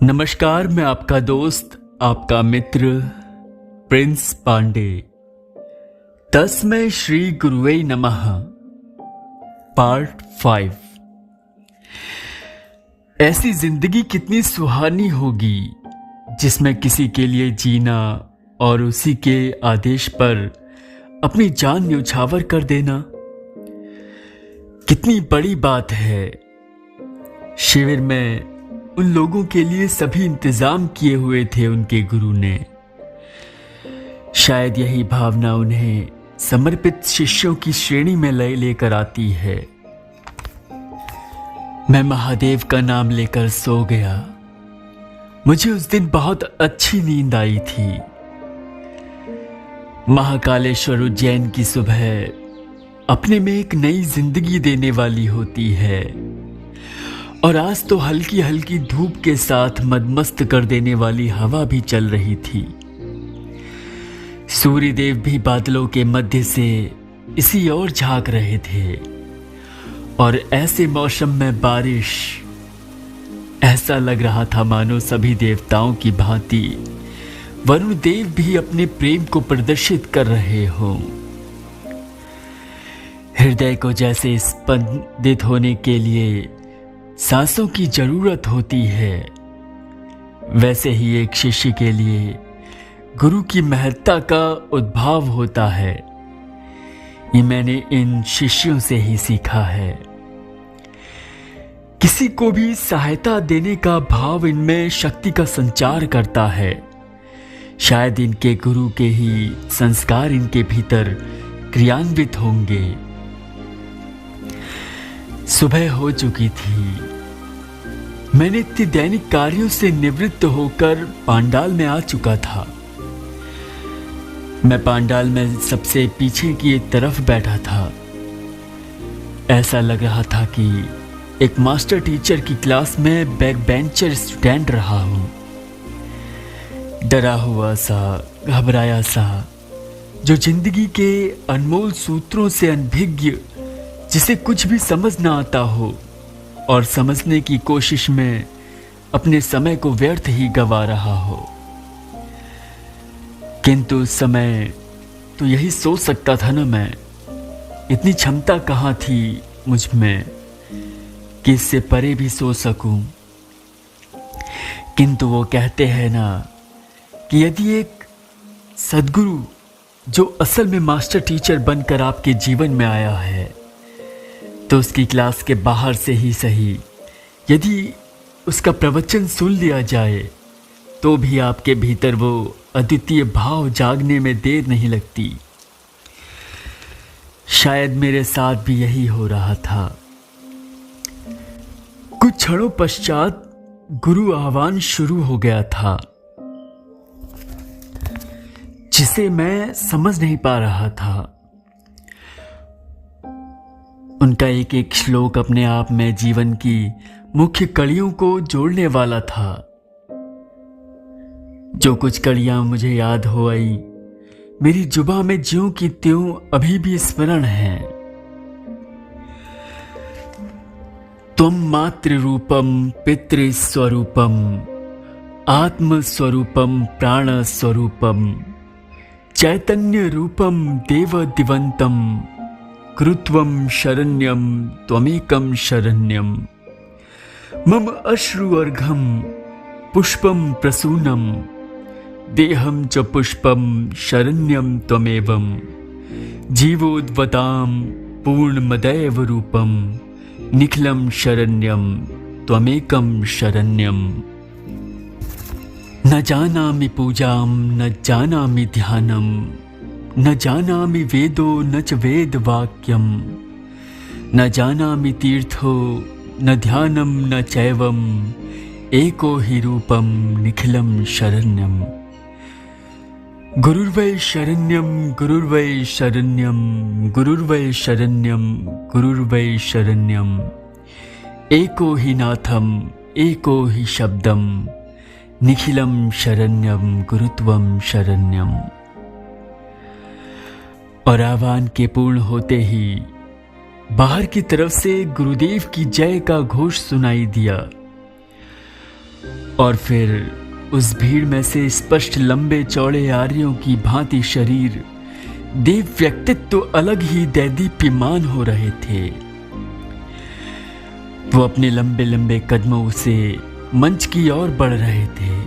नमस्कार, मैं आपका दोस्त, आपका मित्र प्रिंस पांडे। तस्मै श्री गुरुवे नमः, पार्ट 5। ऐसी जिंदगी कितनी सुहानी होगी जिसमें किसी के लिए जीना और उसी के आदेश पर अपनी जान न्यौछावर कर देना कितनी बड़ी बात है। शिविर में उन लोगों के लिए सभी इंतजाम किए हुए थे उनके गुरु ने। शायद यही भावना उन्हें समर्पित शिष्यों की श्रेणी में लेकर आती है। मैं महादेव का नाम लेकर सो गया। मुझे उस दिन बहुत अच्छी नींद आई थी। महाकालेश्वर उज्जैन की सुबह अपने में एक नई जिंदगी देने वाली होती है, और आज तो हल्की हल्की धूप के साथ मदमस्त कर देने वाली हवा भी चल रही थी। सूर्यदेव भी बादलों के मध्य से इसी ओर झांक रहे थे, और ऐसे मौसम में बारिश, ऐसा लग रहा था मानो सभी देवताओं की भांति वरुण देव भी अपने प्रेम को प्रदर्शित कर रहे हों। हृदय को जैसे स्पंदित होने के लिए सांसों की जरूरत होती है, वैसे ही एक शिष्य के लिए गुरु की महत्ता का उद्भाव होता है। ये मैंने इन शिष्यों से ही सीखा है। किसी को भी सहायता देने का भाव इनमें शक्ति का संचार करता है। शायद इनके गुरु के ही संस्कार इनके भीतर क्रियान्वित होंगे। सुबह हो चुकी थी। मैं नित्य दैनिक कार्यों से निवृत्त होकर पांडाल में आ चुका था। मैं पांडाल में सबसे पीछे की तरफ बैठा था। ऐसा लग रहा था कि एक मास्टर टीचर की क्लास में बैक बेंचर स्टूडेंट रहा हूं। डरा हुआ सा, घबराया सा, जो जिंदगी के अनमोल सूत्रों से अनभिज्ञ, जिसे कुछ भी समझ ना आता हो और समझने की कोशिश में अपने समय को व्यर्थ ही गवा रहा हो। किंतु उस समय तो यही सोच सकता था ना, मैं इतनी क्षमता कहाँ थी मुझ में कि इससे परे भी सोच सकूं। किंतु वो कहते हैं ना कि यदि एक सद्गुरु जो असल में मास्टर टीचर बनकर आपके जीवन में आया है, तो उसकी क्लास के बाहर से ही सही, यदि उसका प्रवचन सुन लिया जाए तो भी आपके भीतर वो अद्वितीय भाव जागने में देर नहीं लगती। शायद मेरे साथ भी यही हो रहा था। कुछ क्षणों पश्चात गुरु आह्वान शुरू हो गया था, जिसे मैं समझ नहीं पा रहा था। उनका एक एक श्लोक अपने आप में जीवन की मुख्य कड़ियों को जोड़ने वाला था। जो कुछ कड़ियां मुझे याद हो आई, मेरी जुबां में ज्यों की त्यों अभी भी स्मरण है। त्वं मातृ रूपम पितृ स्वरूपम आत्म स्वरूपम प्राण स्वरूपम चैतन्य रूपम देव दिवंतम कृत्वं शरण्यं त्वमेकं शरण्यं मम अश्रुअर्घं पुष्पं प्रसूनं देहं च पुष्पं शरण्यं त्वमेवं जीवोद्वतां पूर्णमदैव रूपं निखिलं शरण्यं त्वमेकं शरण्यं। न जानामि पूजां न जानामि ध्यानं न जानामि वेदो न च वेद वाक्यम न जानामि तीर्थो न ध्यानम न चैवम एको ही रूपम निखिलम शरण्यम। गुरुर्वै शरण्यम गुरुर्वै शरण्यम गुरुर्वै शरण्यम गुरुर्वै शरण्यम एको ही नाथम एको ही शब्दम निखिलम शरण्यम गुरुत्वम शरण्यम। और आह्वान के पूर्ण होते ही बाहर की तरफ से गुरुदेव की जय का घोष सुनाई दिया। और फिर उस भीड़ में से स्पष्ट लंबे चौड़े आर्यों की भांति शरीर, देव व्यक्तित्व तो अलग ही दैदीप्यमान हो रहे थे। वो अपने लंबे लंबे कदमों से मंच की ओर बढ़ रहे थे।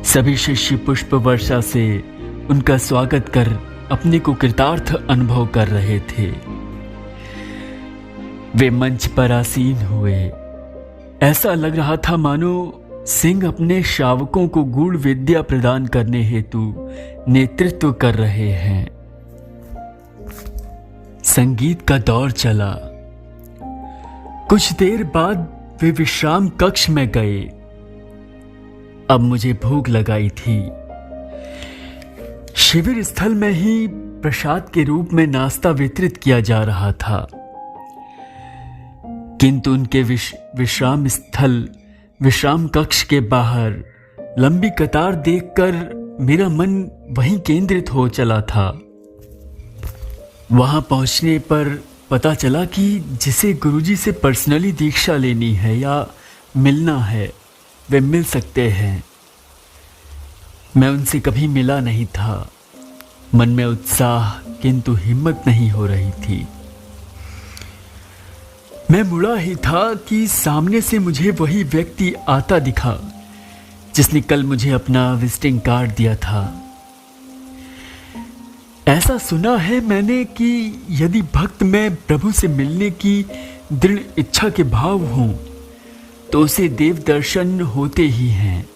सभी शिष्य पुष्प वर्षा से उनका स्वागत कर अपने को कृतार्थ अनुभव कर रहे थे। वे मंच पर आसीन हुए। ऐसा लग रहा था मानो सिंह अपने शावकों को गूढ़ विद्या प्रदान करने हेतु नेतृत्व कर रहे हैं। संगीत का दौर चला। कुछ देर बाद वे विश्राम कक्ष में गए। अब मुझे भूख लगाई थी। शिविर स्थल में ही प्रसाद के रूप में नाश्ता वितरित किया जा रहा था, किंतु उनके विश्राम कक्ष के बाहर लंबी कतार देखकर मेरा मन वहीं केंद्रित हो चला था। वहां पहुंचने पर पता चला कि जिसे गुरुजी से पर्सनली दीक्षा लेनी है या मिलना है, वे मिल सकते हैं। मैं उनसे कभी मिला नहीं था। मन में उत्साह किंतु हिम्मत नहीं हो रही थी। मैं मुड़ा ही था कि सामने से मुझे वही व्यक्ति आता दिखा जिसने कल मुझे अपना विजिटिंग कार्ड दिया था। ऐसा सुना है मैंने कि यदि भक्त में प्रभु से मिलने की दृढ़ इच्छा के भाव हों तो उसे देव दर्शन होते ही हैं।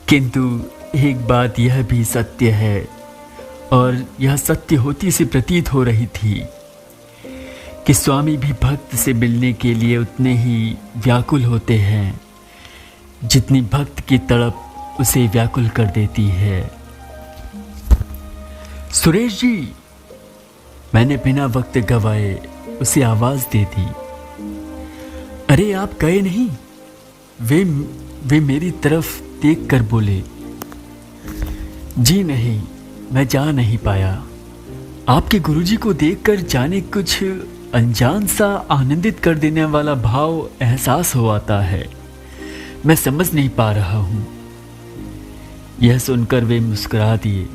किंतु एक बात यह भी सत्य है, और यह सत्य होती सी प्रतीत हो रही थी, कि स्वामी भी भक्त से मिलने के लिए उतने ही व्याकुल होते हैं जितनी भक्त की तड़प उसे व्याकुल कर देती है। सुरेश जी, मैंने बिना वक्त गवाए उसे आवाज दे दी। अरे आप गए नहीं? वे मेरी तरफ देखकर बोले। जी नहीं, मैं जा नहीं पाया। आपके गुरुजी को देखकर जाने कुछ अनजान सा आनंदित कर देने वाला भाव एहसास हो आता है। मैं समझ नहीं पा रहा हूं। यह सुनकर वे मुस्कुरा दिए।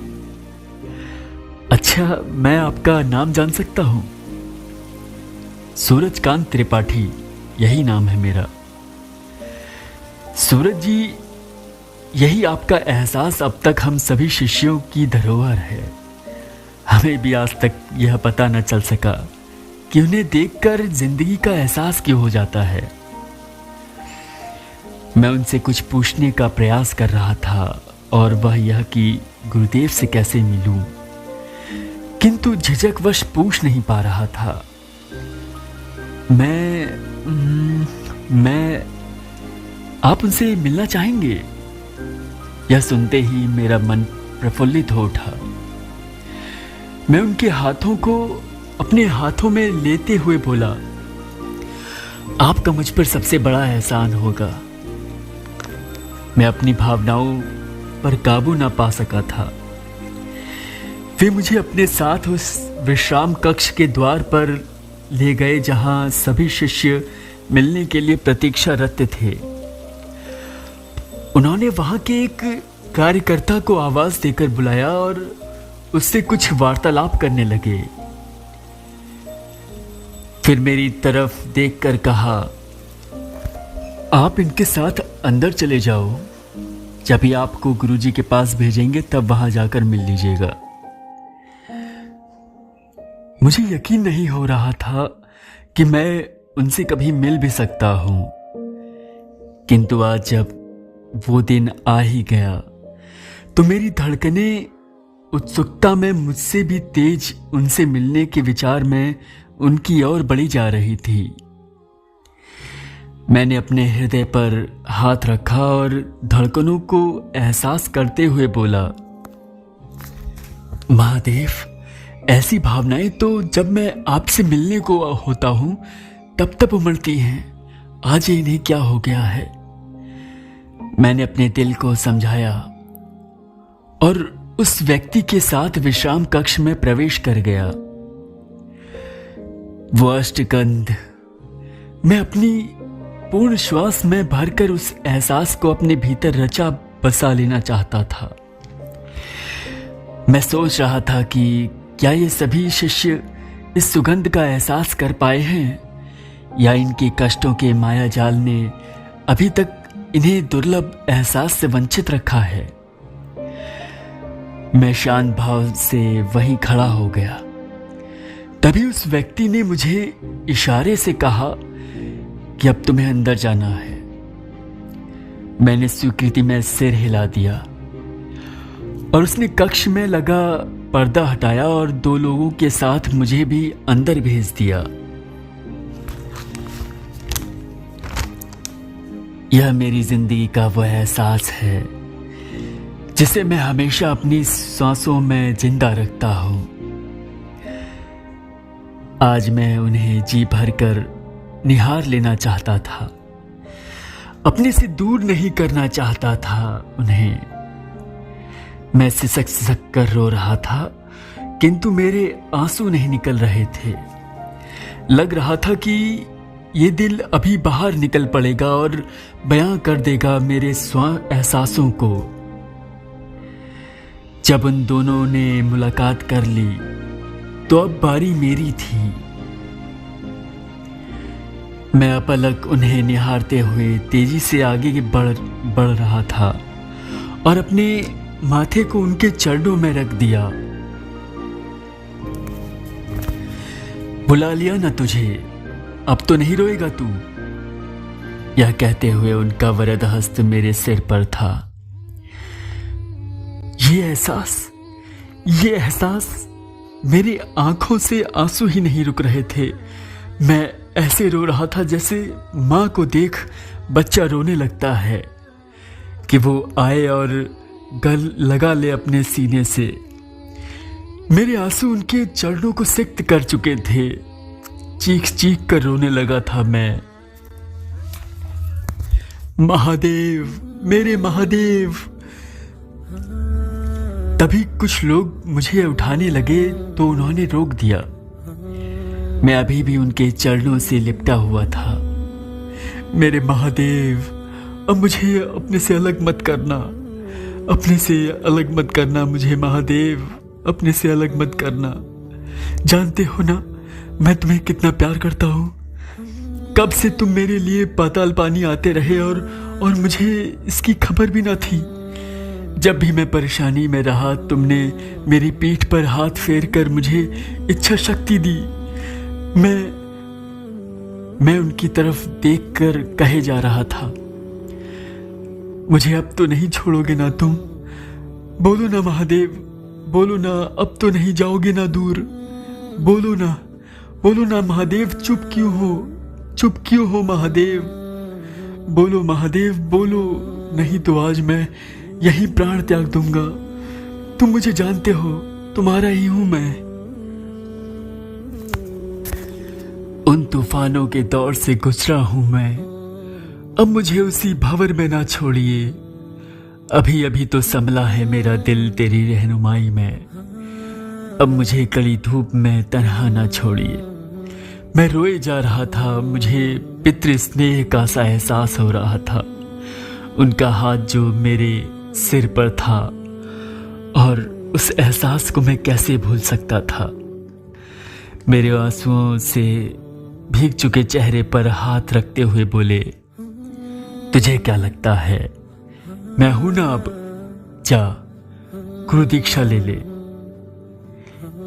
अच्छा, मैं आपका नाम जान सकता हूं? सूरजकांत त्रिपाठी, यही नाम है मेरा। सूरज जी, यही आपका एहसास अब तक हम सभी शिष्यों की धरोहर है। हमें भी आज तक यह पता न चल सका कि उन्हें देखकर जिंदगी का एहसास क्यों हो जाता है। मैं उनसे कुछ पूछने का प्रयास कर रहा था, और वह यह कि गुरुदेव से कैसे मिलूं, किंतु झिझकवश पूछ नहीं पा रहा था। मैं आप उनसे मिलना चाहेंगे? यह सुनते ही मेरा मन प्रफुल्लित हो उठा। मैं उनके हाथों को अपने हाथों में लेते हुए बोला, आपका मुझ पर सबसे बड़ा एहसान होगा। मैं अपनी भावनाओं पर काबू ना पा सका था। वे मुझे अपने साथ उस विश्राम कक्ष के द्वार पर ले गए जहां सभी शिष्य मिलने के लिए प्रतीक्षारत थे। उन्होंने वहां के एक कार्यकर्ता को आवाज देकर बुलाया और उससे कुछ वार्तालाप करने लगे। फिर मेरी तरफ देखकर कहा, आप इनके साथ अंदर चले जाओ। जब भी आपको गुरुजी के पास भेजेंगे तब वहां जाकर मिल लीजिएगा। मुझे यकीन नहीं हो रहा था कि मैं उनसे कभी मिल भी सकता हूं, किंतु आज जब वो दिन आ ही गया तो मेरी धड़कनें उत्सुकता में मुझसे भी तेज उनसे मिलने के विचार में उनकी ओर बढ़ी जा रही थी। मैंने अपने हृदय पर हाथ रखा और धड़कनों को एहसास करते हुए बोला, महादेव, ऐसी भावनाएं तो जब मैं आपसे मिलने को होता हूं तब तब उमड़ती हैं। आज इन्हें क्या हो गया है? मैंने अपने दिल को समझाया और उस व्यक्ति के साथ विश्राम कक्ष में प्रवेश कर गया। वो अष्टगंध मैं अपनी संपूर्ण श्वास में भरकर उस एहसास को अपने भीतर रचा बसा लेना चाहता था। मैं सोच रहा था कि क्या ये सभी शिष्य इस सुगंध का एहसास कर पाए हैं, या इनके कष्टों के माया जाल ने अभी तक इन्हें दुर्लभ एहसास से वंचित रखा है। मैं शांत भाव से वहीं खड़ा हो गया। तभी उस व्यक्ति ने मुझे इशारे से कहा कि अब तुम्हें अंदर जाना है। मैंने स्वीकृति में सिर हिला दिया और उसने कक्ष में लगा पर्दा हटाया और 2 लोगों के साथ मुझे भी अंदर भेज दिया। यह मेरी जिंदगी का वह एहसास है जिसे मैं हमेशा अपनी सांसों में जिंदा रखता हूं। आज मैं उन्हें जी भरकर निहार लेना चाहता था, अपने से दूर नहीं करना चाहता था उन्हें। मैं सिसक सिसक कर रो रहा था, किंतु मेरे आंसू नहीं निकल रहे थे। लग रहा था कि ये दिल अभी बाहर निकल पड़ेगा और बयां कर देगा मेरे एहसासों को। जब उन दोनों ने मुलाकात कर ली तो अब बारी मेरी थी। मैं अपलक उन्हें निहारते हुए तेजी से आगे बढ़ रहा था और अपने माथे को उनके चरणों में रख दिया। बुला लिया ना तुझे, अब तो नहीं रोएगा तू। यह कहते हुए उनका वरद हस्त मेरे सिर पर था। ये एहसास मेरी आंखों से आंसू ही नहीं रुक रहे थे। मैं ऐसे रो रहा था जैसे मां को देख बच्चा रोने लगता है कि वो आए और गल लगा ले अपने सीने से। मेरे आंसू उनके चरणों को सिक्त कर चुके थे। चीख चीख कर रोने लगा था मैं। महादेव, मेरे महादेव। तभी कुछ लोग मुझे उठाने लगे तो उन्होंने रोक दिया। मैं अभी भी उनके चरणों से लिपटा हुआ था। मेरे महादेव, अब मुझे अपने से अलग मत करना, अपने से अलग मत करना मुझे महादेव, अपने से अलग मत करना। जानते हो ना मैं तुम्हें कितना प्यार करता हूं। कब से तुम मेरे लिए पाताल पानी आते रहे और मुझे इसकी खबर भी ना थी। जब भी मैं परेशानी में रहा तुमने मेरी पीठ पर हाथ फेर कर मुझे इच्छा शक्ति दी। मैं उनकी तरफ देखकर कहे जा रहा था, मुझे अब तो नहीं छोड़ोगे ना तुम। बोलो ना महादेव, बोलो ना, अब तो नहीं जाओगे ना दूर। बोलो ना महादेव, चुप क्यों हो महादेव। बोलो महादेव, बोलो, नहीं तो आज मैं यही प्राण त्याग दूंगा। तुम मुझे जानते हो, तुम्हारा ही हूं मैं। उन तूफानों के दौर से गुजरा हूं मैं, अब मुझे उसी भंवर में ना छोड़िए। अभी अभी तो संभला है मेरा दिल तेरी रहनुमाई में, अब मुझे कड़ी धूप में तन्हा ना छोड़िए। मैं रोए जा रहा था, मुझे पितृ स्नेह का सा एहसास हो रहा था। उनका हाथ जो मेरे सिर पर था, और उस एहसास को मैं कैसे भूल सकता था। मेरे आंसुओं से भीग चुके चेहरे पर हाथ रखते हुए बोले, तुझे क्या लगता है मैं हूं ना अब, जा गुरु दीक्षा ले ले।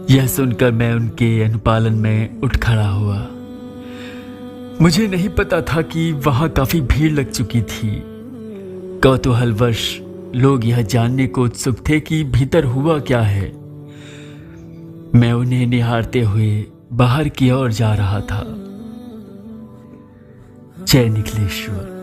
यह सुनकर मैं उनके अनुपालन में उठ खड़ा हुआ। मुझे नहीं पता था कि वहां काफी भीड़ लग चुकी थी। कौतूहलवश लोग यह जानने को उत्सुक थे कि भीतर हुआ क्या है। मैं उन्हें निहारते हुए बाहर की ओर जा रहा था। जय निखिलेश्वर।